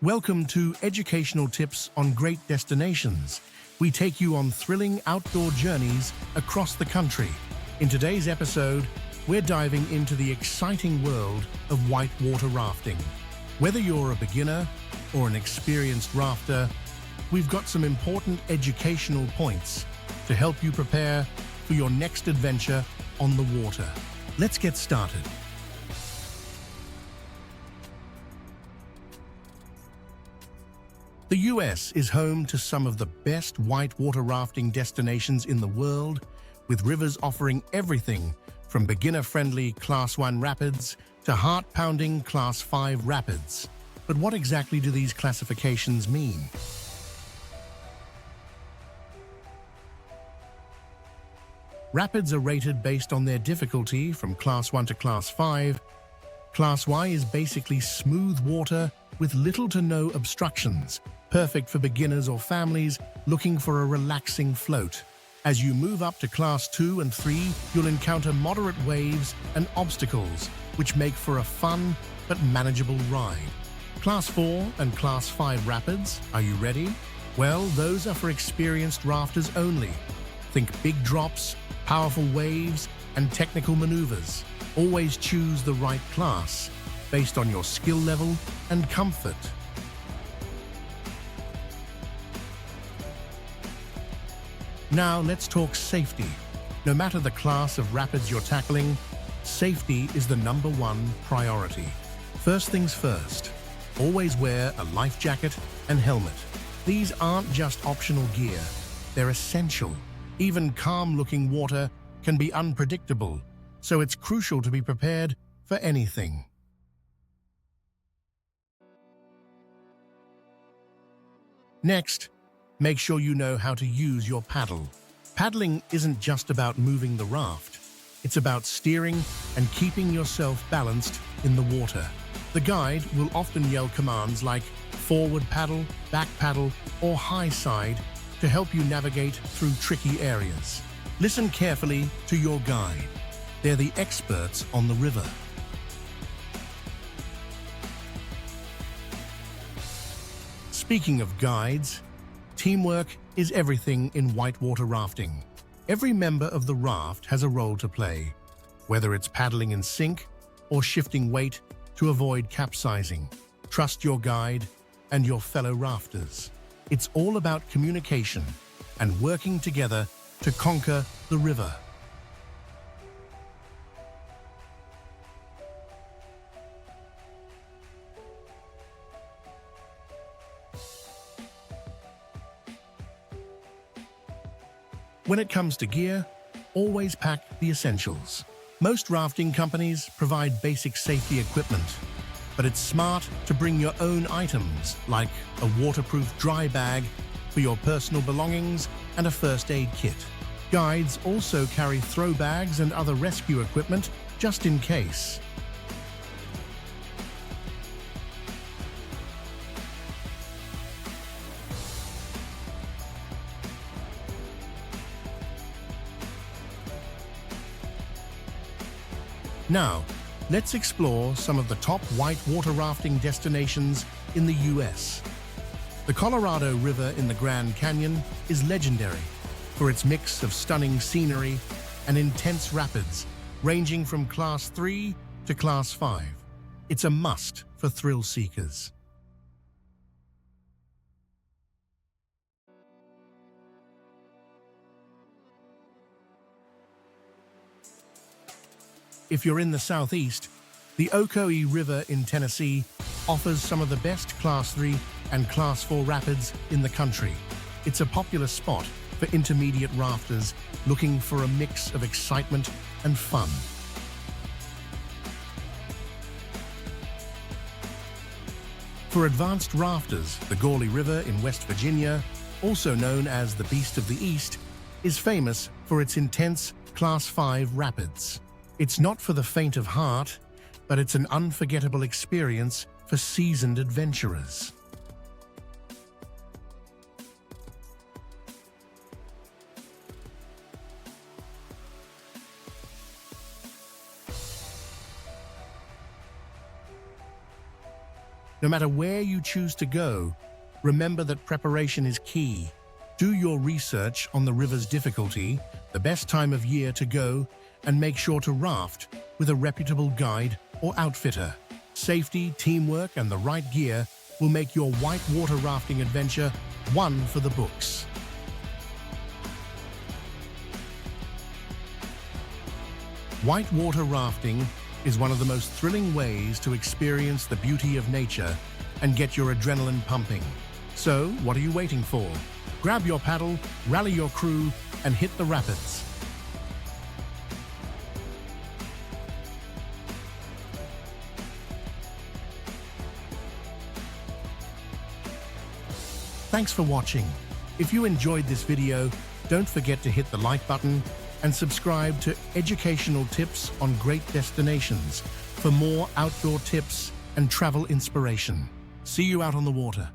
Welcome to Educational Tips on Great Destinations. We take you on thrilling outdoor journeys across the country. In today's episode, we're diving into the exciting world of whitewater rafting. Whether you're a beginner or an experienced rafter, we've got some important educational points to help you prepare for your next adventure on the water. Let's get started. The US is home to some of the best whitewater rafting destinations in the world, with rivers offering everything from beginner-friendly Class 1 rapids to heart-pounding Class 5 rapids. But what exactly do these classifications mean? Rapids are rated based on their difficulty from Class 1 to Class 5. Class Y is basically smooth water with little to no obstructions, perfect for beginners or families looking for a relaxing float. As you move up to Class 2 and 3, you'll encounter moderate waves and obstacles, which make for a fun but manageable ride. Class 4 and Class 5 rapids, are you ready? Well, those are for experienced rafters only. Think big drops, powerful waves, and technical maneuvers. Always choose the right class based on your skill level and comfort. Now let's talk safety. No matter the class of rapids you're tackling, safety is the #1 priority. First things first, always wear a life jacket and helmet. These aren't just optional gear, they're essential. Even calm-looking water can be unpredictable, so it's crucial to be prepared for anything. Next, make sure you know how to use your paddle. Paddling isn't just about moving the raft. It's about steering and keeping yourself balanced in the water. The guide will often yell commands like forward paddle, back paddle, or high side to help you navigate through tricky areas. Listen carefully to your guide. They're the experts on the river. Speaking of guides, teamwork is everything in whitewater rafting. Every member of the raft has a role to play, whether it's paddling in sync or shifting weight to avoid capsizing. Trust your guide and your fellow rafters. It's all about communication and working together to conquer the river. When it comes to gear, always pack the essentials. Most rafting companies provide basic safety equipment, but it's smart to bring your own items like a waterproof dry bag for your personal belongings and a first aid kit. Guides also carry throw bags and other rescue equipment just in case. Now, let's explore some of the top whitewater rafting destinations in the US. The Colorado River in the Grand Canyon is legendary for its mix of stunning scenery and intense rapids, ranging from Class 3 to Class 5. It's a must for thrill seekers. If you're in the southeast, the Ocoee River in Tennessee offers some of the best Class 3 and Class 4 rapids in the country. It's a popular spot for intermediate rafters looking for a mix of excitement and fun. For advanced rafters, the Gauley River in West Virginia, also known as the Beast of the East, is famous for its intense Class 5 rapids. It's not for the faint of heart, but it's an unforgettable experience for seasoned adventurers. No matter where you choose to go, remember that preparation is key. Do your research on the river's difficulty, the best time of year to go, and make sure to raft with a reputable guide or outfitter. Safety, teamwork, and the right gear will make your whitewater rafting adventure one for the books. Whitewater rafting is one of the most thrilling ways to experience the beauty of nature and get your adrenaline pumping. So, what are you waiting for? Grab your paddle, rally your crew, and hit the rapids. Thanks for watching. If you enjoyed this video, don't forget to hit the like button and subscribe to educational tips on great destinations for more outdoor tips and travel inspiration. See you out on the water.